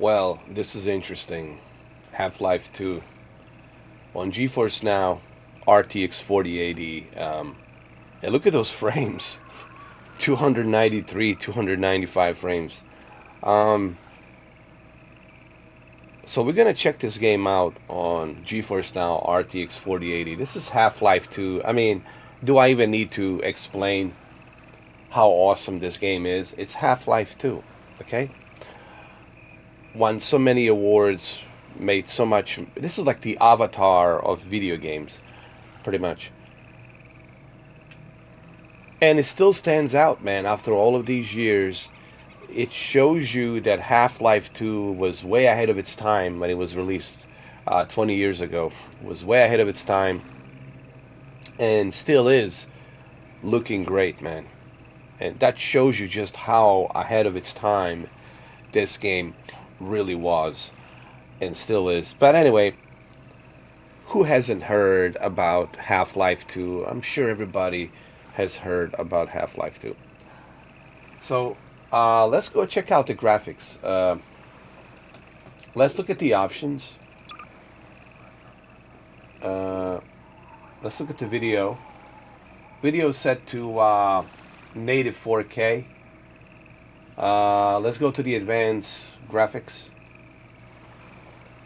Well, this is interesting. Half-Life 2 on GeForceNow RTX 4080. And look at those frames. 293, 295 frames. So we're gonna check this game out on GeForceNow RTX 4080. This is Half-Life 2. I mean, do I even need to explain how awesome this game is? It's Half-Life 2, okay? Won so many awards, made so much. This is like the avatar of video games, pretty much. And it still stands out, man, after all of these years. It shows you that Half-Life 2 was way ahead of its time when it was released 20 years ago. It was way ahead of its time and still is looking great, man. And that shows you just how ahead of its time this game really was and still is. But anyway, who hasn't heard about Half-Life 2? I'm sure everybody has heard about Half-Life 2. So let's go check out the graphics. Let's look at the options. Let's look at the video. Video set to native 4K. Let's go to the advanced graphics.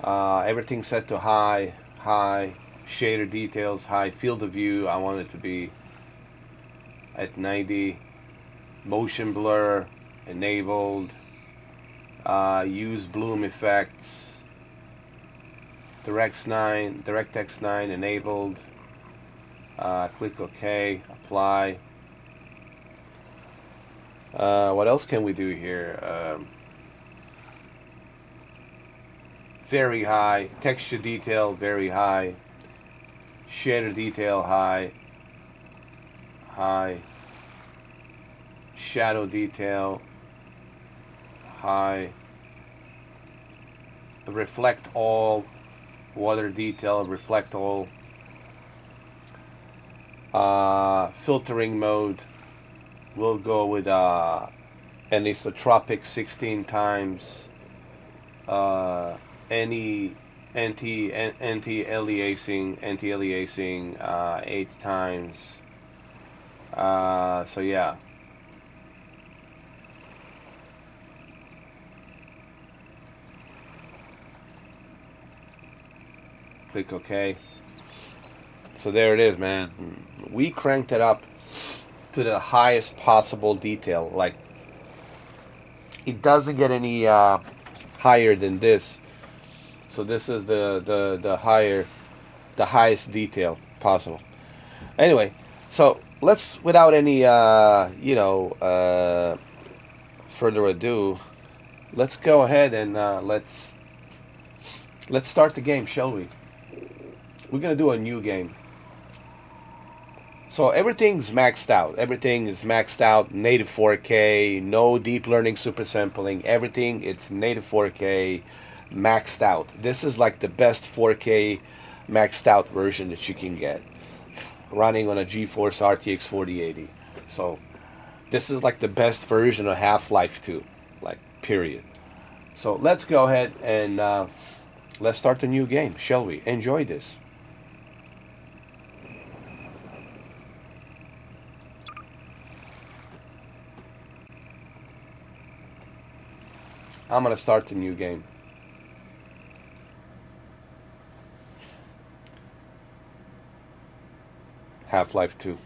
Everything set to high, shader details, high field of view. I want it to be at 90. Motion blur enabled. Use bloom effects. DirectX 9 enabled. Click OK. Apply. What else can we do here? Very high. Texture detail, very high. Shader detail, high. High. Shadow detail, high. Reflect all. Water detail, reflect all. Filtering mode. We'll go with anisotropic 16 times. Any anti-aliasing 8 times. So yeah. Click OK. So there it is, man. We cranked it up to the highest possible detail. Like, it doesn't get any higher than this. So this is the highest detail possible. Anyway, so let's, without any further ado, let's go ahead and let's start the game, shall we? We're gonna do a new game. So everything's maxed out. Everything is maxed out. Native 4K. No deep learning super sampling. Everything, it's native 4K. Maxed out. This is like the best 4K maxed out version that you can get. Running on a GeForce RTX 4080. So this is like the best version of Half-Life 2. Like, period. So let's go ahead and let's start the new game, shall we? Enjoy this. I'm gonna start the new game. Half-Life 2.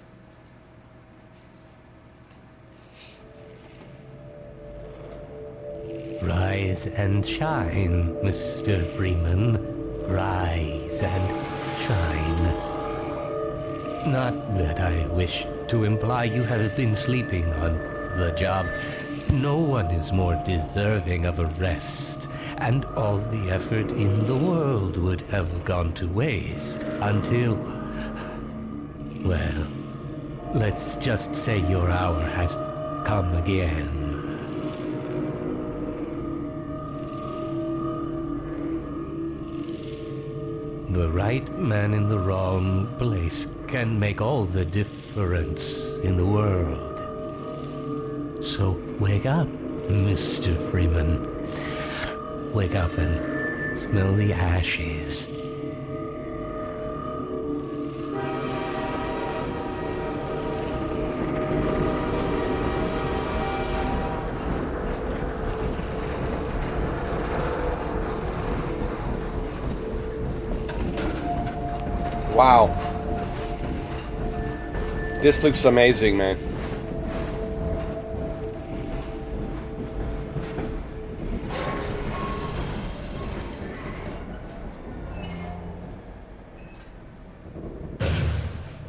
Rise and shine, Mr. Freeman. Rise and shine. Not that I wish to imply you have been sleeping on the job. No one is more deserving of a rest, and all the effort in the world would have gone to waste until... well, let's just say your hour has come again. The right man in the wrong place can make all the difference in the world. So wake up, Mr. Freeman. wake up and smell the ashes. Wow. This looks amazing, man.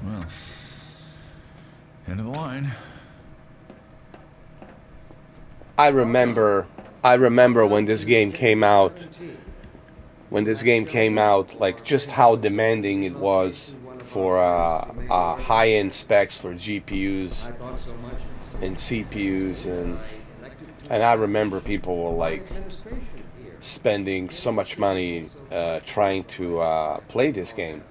Well, end of the line. I remember when this game came out. When this game came out, like just how demanding it was for high-end specs for GPUs and CPUs, and I remember people were like spending so much money trying to play this game,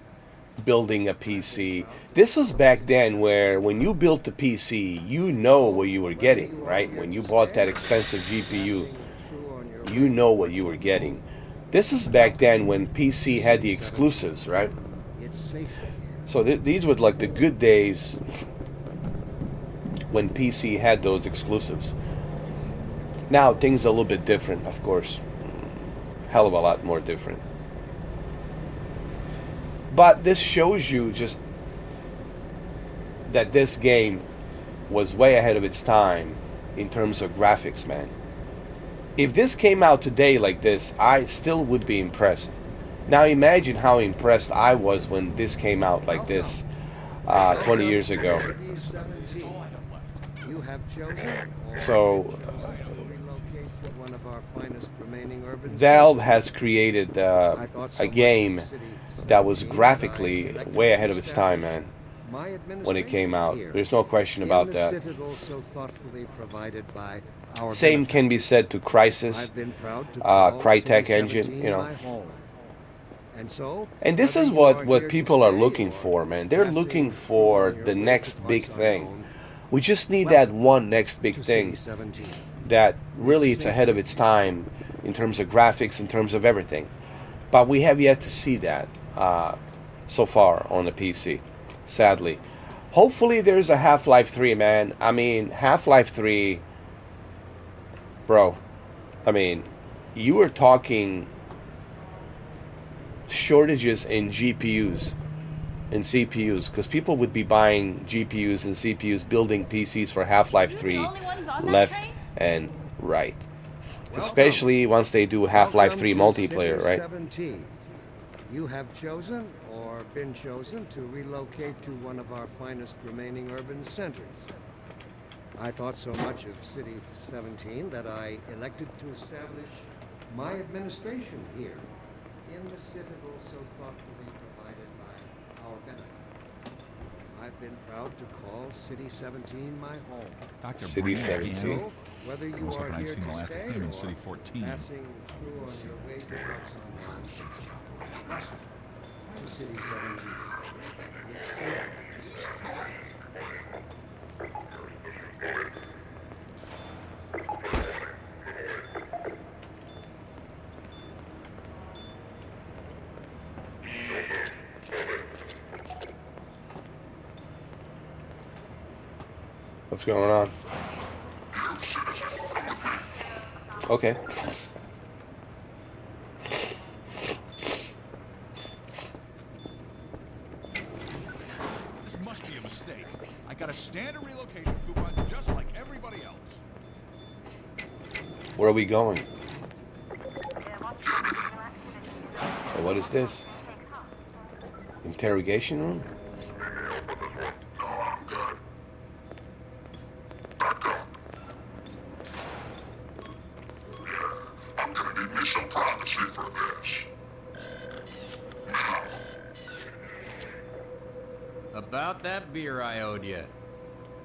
building a PC. This was back then where when you built the PC, you know what you were getting, right? When you bought that expensive GPU, you know what you were getting. This is back then when PC had the exclusives, right? So these were like the good days when PC had those exclusives. Now things are a little bit different, of course. Hell of a lot more different. But this shows you just that this game was way ahead of its time in terms of graphics, man. If this came out today like this, I still would be impressed. Now imagine how impressed I was when this came out like this 20 years ago. So Valve has created a game that was graphically way ahead of its time, man. When it came out, there's no question about that. Same can be said to Crysis, Crytek engine, you know. And this is what people are looking for, man. They're looking for the next big thing. We just need that one next big thing that really it's ahead of its time in terms of graphics, in terms of everything. But we have yet to see that so far on the PC, sadly. Hopefully there's a Half-Life 3, man. I mean, Half-Life 3, bro, I mean, you were talking shortages in GPUs and CPUs, because people would be buying GPUs and CPUs, building PCs for Half-Life 3 left and right. Especially once they do Half-Life 3 multiplayer, right? You have chosen or been chosen to relocate to one of our finest remaining urban centers. I thought so much of City 17 that I elected to establish my administration here in the citadel so thoughtfully provided by our benefit. I've been proud to call City 17 my home. Dr. City Brand, 17. so, Whether you almost are like I'd here seen the to last stay of him in or City 14. passing through on your way to City 17. It's safe. What's going on? Okay. This must be a mistake. I got a standard relocation coupon just like everybody else. Where are we going? Hey, what is this? Interrogation room? Some privacy for this. Now. About that beer I owed you.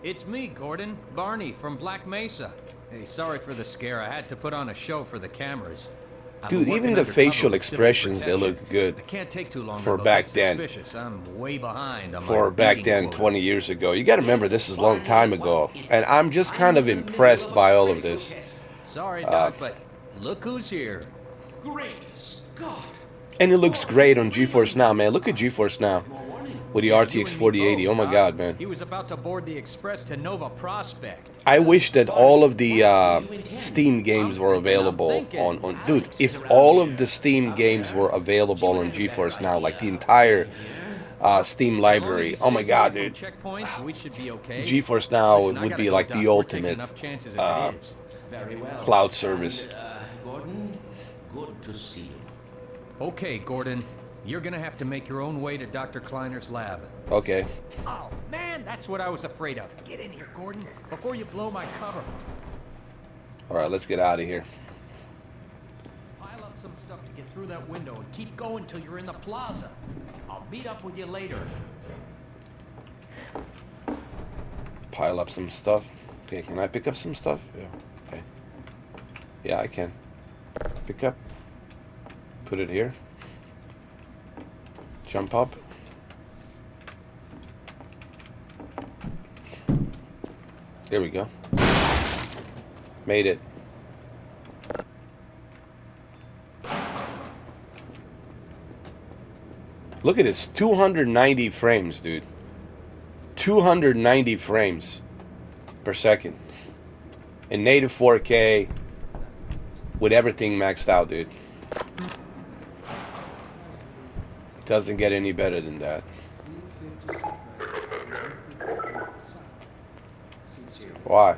It's me, Gordon, Barney from Black Mesa. Hey, sorry for the scare. I had to put on a show for the cameras. I've been Dude, working even the undercover facial with civil expressions, they protection. look good I can't take too long for to back look then. suspicious. I'm way behind on for my back reading then, quota. 20 years ago. You got to remember, this is a long time ago. And I'm just kind of impressed by all of this. Sorry, Doc, but look who's here. Great Scott! And it looks great on GeForce Now, man. Look at GeForce Now with the RTX 4080. Oh my God, man. He was about to board the express to Nova Prospect. I wish that all of the Steam games were available on... Dude, if all of the Steam games were available on GeForce Now, like the entire Steam library. Oh my God, dude. Checkpoints, we should be okay. GeForce Now Listen, I would gotta be go, like Doc. the We're taking ultimate enough chances as it is. Very well. cloud service. Gordon, good to see you. Okay, Gordon. You're gonna have to make your own way to Dr. Kleiner's lab. Okay. Oh, man, that's what I was afraid of. Get in here, Gordon, before you blow my cover. All right, let's get out of here. Pile up some stuff to get through that window and keep going till you're in the plaza. I'll meet up with you later. Pile up some stuff. Okay, can I pick up some stuff? Yeah. Okay. Yeah, I can. Pick up. Put it here. Jump up. There we go. Made it. Look at this, 290 frames, dude. 290 frames per second. In native 4K with everything maxed out, dude. Doesn't get any better than that. Why?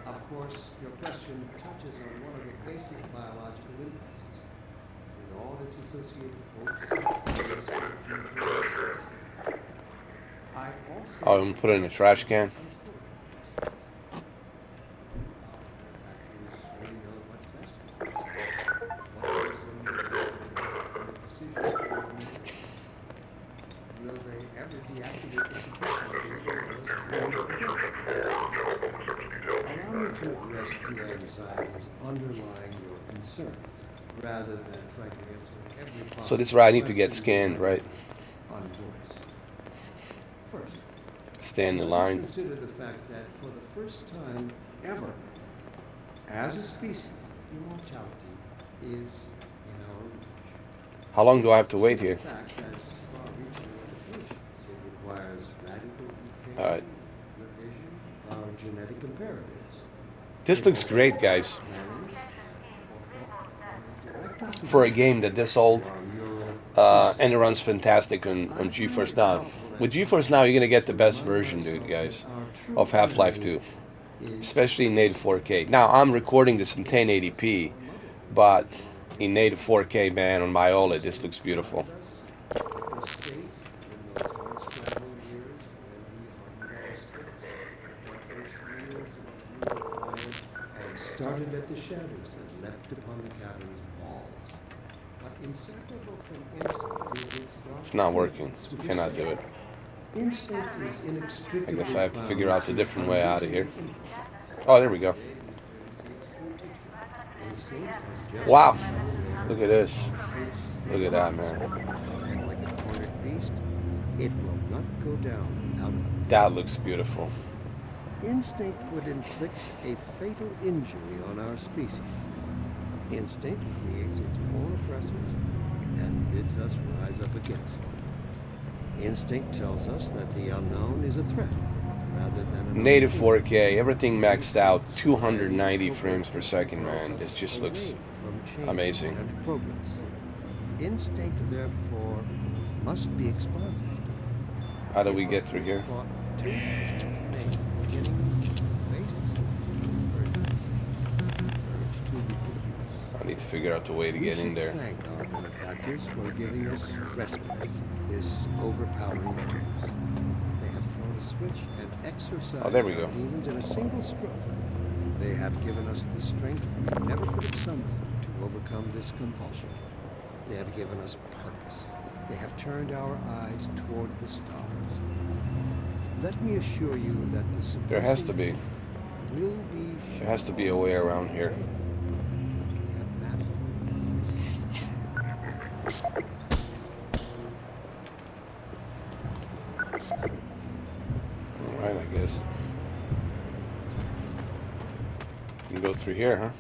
Of course, your question touches on one of the basic biological impulses, with all its associated hopes and fears for future resources. I also Oh, I'm gonna put it in a trash can. Will they ever deactivate the suppression field? Allow me to address the anxieties underlying your concerns, rather than try to answer every possible So this is where I need to get question scanned, right? on voice. First, Stand in let's line. consider the fact that for the first time ever, as a species, immortality is in our reach. How long do I have to wait here? In fact, has far-reaching implications. It requires radical rethinking, All right. revision of our genetic imperatives. This looks great, guys. For a game that this old, and it runs fantastic on GeForce Now. With GeForce Now, you're gonna get the best version, dude, guys, of Half-Life 2, especially in native 4K. Now I'm recording this in 1080p, but in native 4K, man, on my OLED, this looks beautiful. It was safe in those unscrambling years when we our first years and started at the shadows that leapt upon the cavern's walls. But inseparable from instinct is its dark. It's not working. Cannot do it. Instinct is inextricably I guess I have to figure bound out a to different way out of here. unreasonable Oh, there we go. instinct has just Wow. Look at this. Look at that, man. and like a cornered beast, it will not go down without a That looks beautiful. instinct would inflict a fatal injury on our species. Instinct creates its own oppressors and bids us rise up against them. Instinct tells us that the unknown is a threat rather than an Native opportunity. 4K, everything maxed out, 290 frames per second, man. This just looks Away from change amazing. and progress. Instinct, therefore, must be expunged. How do we get through here? I need to figure out the way to get in there. Thank our benefactors for giving us respite, this overpowering force. They have thrown a switch and exercised Oh, there we go. our demons in a single stroke. They have given us the strength we never could have summoned to overcome this compulsion. They have given us purpose. They have turned our eyes toward the stars. Let me assure you that the There has to be. will be There has to be a way around here. we have mastered. Alright, I guess. You can go through here, huh?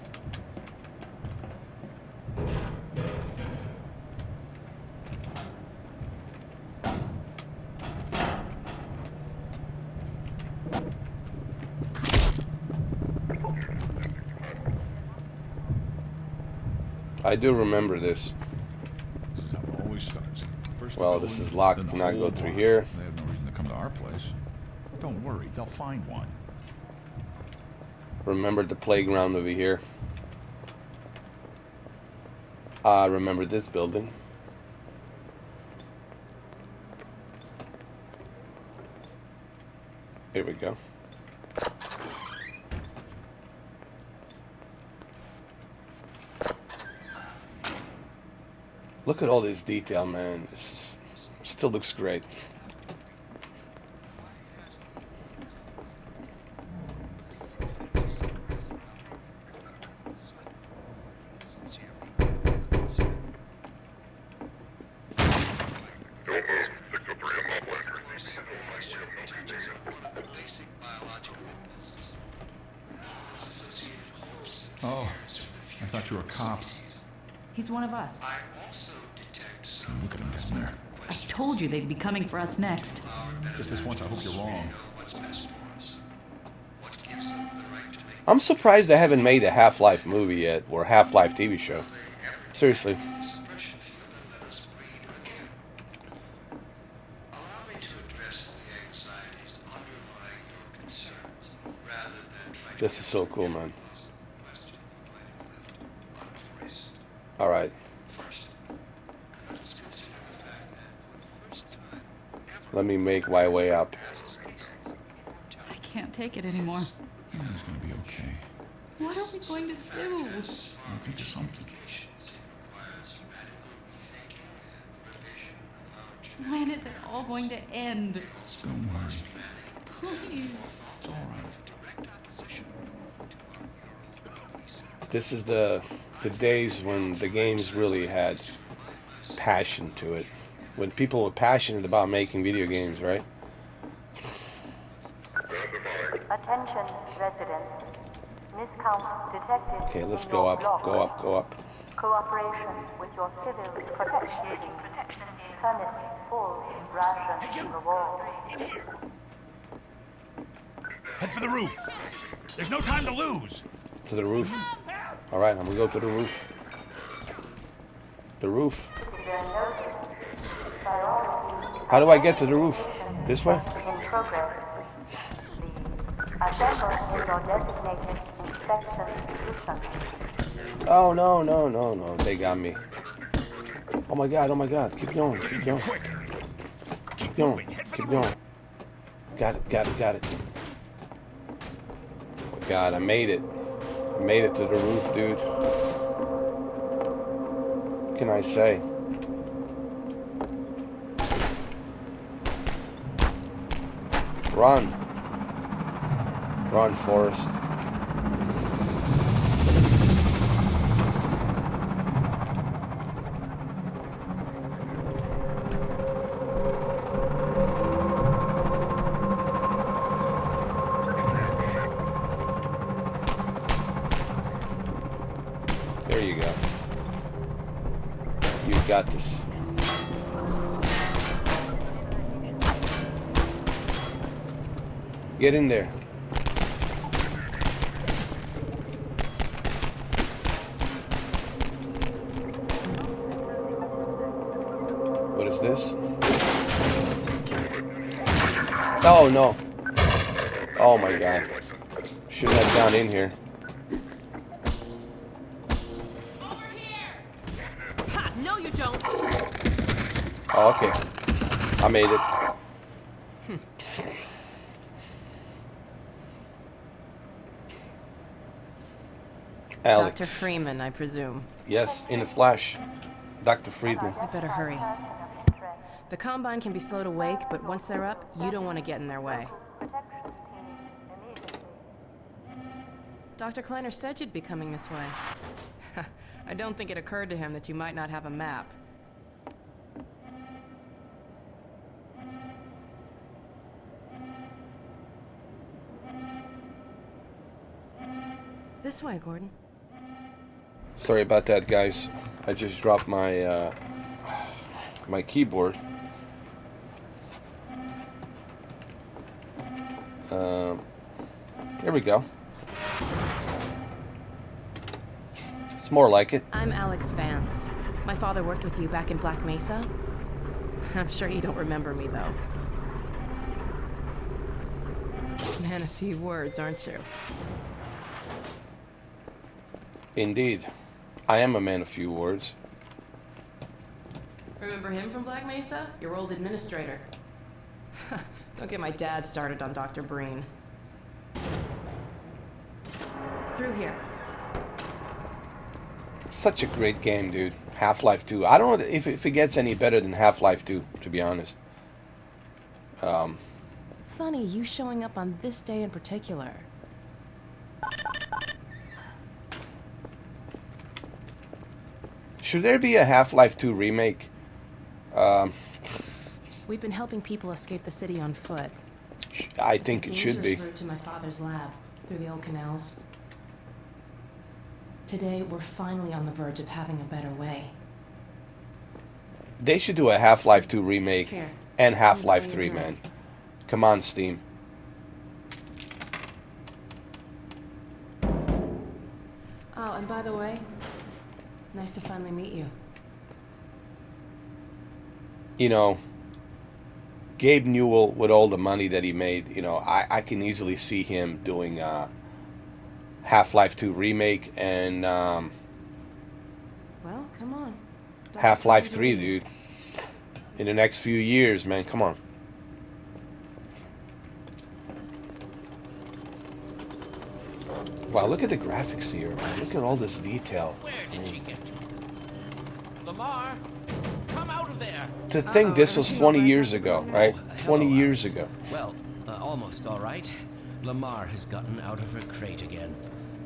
I do remember this. This is how it always starts. First the Well, building, this is locked. then the Cannot go whole through block. here. They have no reason to come to our place. Don't worry, they'll find one. Remember the playground over here. I remember this building. Here we go. Look at all this detail, man. It's just, still looks great. Oh, I thought you were a cop. He's one of us. Look at him down there. I told you they'd be coming for us next. Just this once, I hope you're wrong. I'm surprised they haven't made a Half-Life movie yet, or a Half-Life TV show. Seriously. This is so cool, man. Alright. Let me make my way up. I can't take it anymore. It's gonna be okay. What are we going to do? I'll think of something. When is it all going to end? Don't worry. Please. It's all right. This is the days when the games really had passion to it. When people were passionate about making video games, right? Attention, residents. Miscount detected. Okay, let's in go your up, block. go up, go up. Cooperation with your civil protection team. Furnish full ration reward. Head for the roof. There's no time to lose. To the roof. Alright, I'm gonna go to the roof. The roof. How do I get to the roof? This way? In progress. Assemble in your designated inspection position. Oh, no, no, no, no. They got me. Oh my god, oh my god. Keep going, keep going. Quick. Keep going, keep going. Got it, got it, got it. Oh god, I made it. I made it to the roof, dude. What can I say? Run. Run, Forrest. There you go. You got this. Get in there. What is this? Oh no. Oh my god. Shouldn't have gone in here. Ha! No, you don't. Oh, okay. I made it. Alex. Dr. Freeman, I presume. Yes, in a flash. Dr. Friedman. You better hurry. The Combine can be slow to wake, but once they're up, you don't want to get in their way. Protection team immediately. Dr. Kleiner said you'd be coming this way. I don't think it occurred to him that you might not have a map. This way, Gordon. Sorry about that, guys. I just dropped my my keyboard. There we go. It's more like it. I'm Alex Vance. My father worked with you back in Black Mesa. I'm sure you don't remember me, though. Man, a few words, aren't you? Indeed. I am a man of few words. Remember him from Black Mesa? Your old administrator. Don't get my dad started on Dr. Breen. Through here. Such a great game, dude. Half-Life 2. I don't know if it gets any better than Half-Life 2, to be honest. Funny, you showing up on this day in particular. Should there be a Half-Life 2 remake? We've been helping people escape the city on foot. I think it should be. It's a dangerous route to my father's lab, through the old canals. Today, we're finally on the verge of having a better way. They should do a Half-Life 2 remake Here. and Half-Life I'm 3, buying a man. Come on, Steam. Oh, and by the way, nice to finally meet you. You know, Gabe Newell, with all the money that he made, you know, I can easily see him doing Half-Life 2 remake and Well, come on. Half-Life 3, dude. In the next few years, man, come on. Wow, look at the graphics here, man. Look at all this detail. Where did she get to? Lamar, come out of there! To think this was 20 years ago, right? Hello, 20 years Alex. ago. Well, almost all right. Lamar has gotten out of her crate again.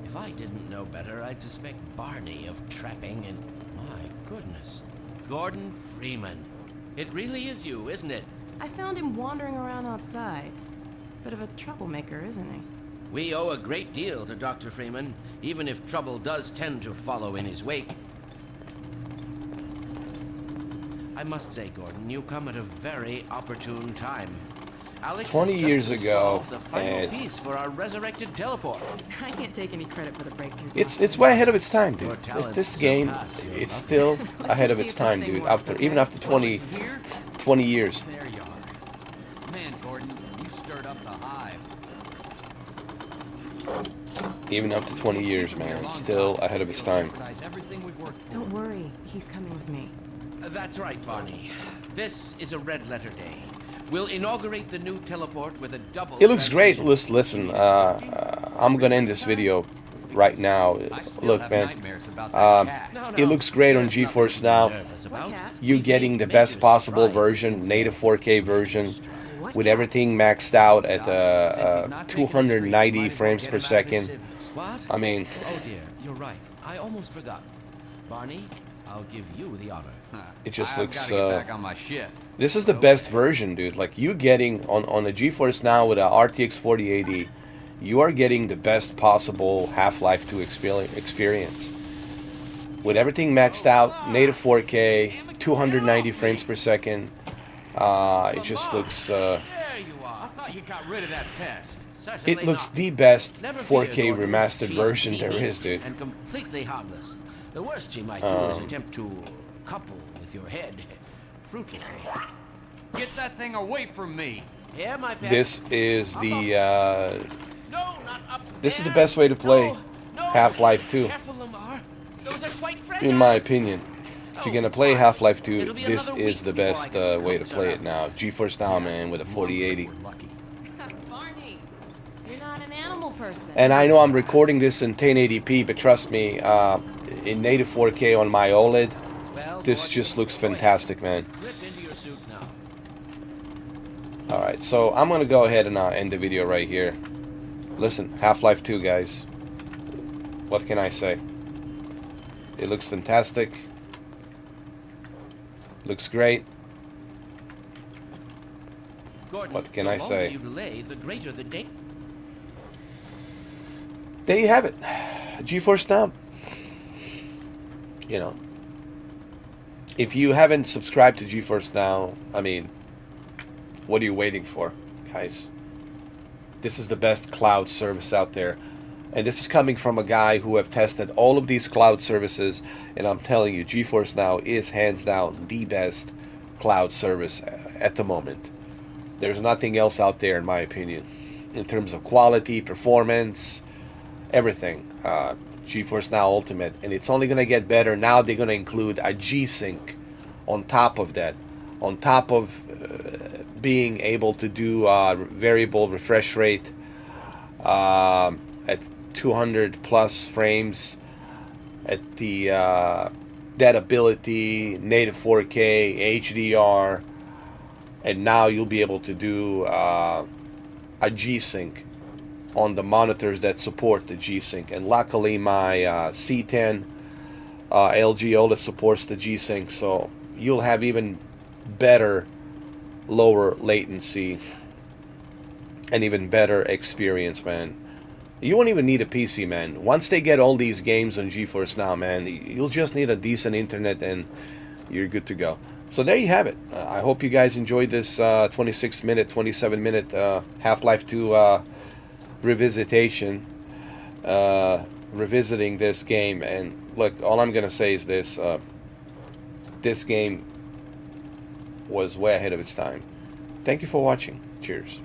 If I didn't know better, I'd suspect Barney of trapping and... My goodness. Gordon Freeman. It really is you, isn't it? I found him wandering around outside. Bit of a troublemaker, isn't he? We owe a great deal to Dr. Freeman, even if trouble does tend to follow in his wake. I must say, Gordon, you come at a very opportune time. Alex 20 has just years ago, installed the final and piece for our resurrected teleport. I can't take any credit for the breakthrough. it's way ahead of its time, dude. Your talents This game, surpass your it's luck. still Let's ahead just of see its if this time, thing dude. works, After okay? even after 20 Here? 20 years. There you are. Man, Gordon, you stirred up the hive. Even after 20 years, man, it's still ahead of its time. Everything we've worked for. Don't worry, he's coming with me. That's right, Barney. This is a red letter day. We'll inaugurate the new teleport with a double... It looks great. transmission. Listen, I'm gonna end this video right now. I still Look, have man, nightmares about that cat. No, it looks great on there's GeForce nothing to be Now. nervous about. cat? You We've getting made the best major possible strides version, since native then. 4K version, What with cat? everything maxed out at Since he's not taking the 290 streets, might as well frames get per him out of his second. business. What? I mean, Oh dear, you're right. I almost forgot. Barney, I'll give you the honor. it just I've looks. gotta get back on my shit. This is the best version, dude. Like, you getting on the GeForce Now with a RTX 4080, you are getting the best possible Half-Life 2 experience. With everything maxed out, native 4K, 290 frames per second. It just looks. There you I are. thought you got rid of that pest. Certainly It looks not. the best Never fear, 4K Gordon. remastered She's version there deviant is, dude. And completely harmless. The worst she might do is attempt to couple with your head. Fruitlessly. Get that thing away from me. Here, my pet. This is the No, not up this is the there. best way to play No. Half-Life 2, Careful, Lamar. Those are quite fragile. in my opinion. If you're gonna play Half-Life 2, It'll be this another is week the before best I can way to coax play her it now. GeForce Now, man, with a 4080. We're lucky. Barney, you're not an animal person. And I know I'm recording this in 1080p, but trust me, in native 4K on my OLED, Well, this Gordon, just looks go ahead. fantastic, man. Slip into your suit now. Alright, so I'm gonna go ahead and end the video right here. Listen, Half-Life 2, guys. What can I say? It looks fantastic. Looks great. Gordon, What can the I longer say? you delay, the greater the date. there you have it. GeForce Now. You know, if you haven't subscribed to GeForce Now, I mean, what are you waiting for, guys? This is the best cloud service out there. And this is coming from a guy who have tested all of these cloud services, and I'm telling you, GeForce Now is hands down the best cloud service at the moment. There's nothing else out there, in my opinion, in terms of quality, performance, everything. GeForce Now Ultimate, and it's only going to get better. Now they're going to include a G-Sync on top of that, on top of being able to do variable refresh rate at 200 plus frames, at the that ability, native 4K, HDR, and now you'll be able to do a G-Sync on the monitors that support the G-Sync. And luckily my C10 LG OLED supports the G-Sync, so you'll have even better lower latency and even better experience, man. You won't even need a PC, man. Once they get all these games on GeForce Now, man, you'll just need a decent internet and you're good to go. So there you have it. I hope you guys enjoyed this 26-minute, 27-minute Half-Life 2 revisitation, revisiting this game. And look, all I'm gonna say is this: this game was way ahead of its time. Thank you for watching. Cheers.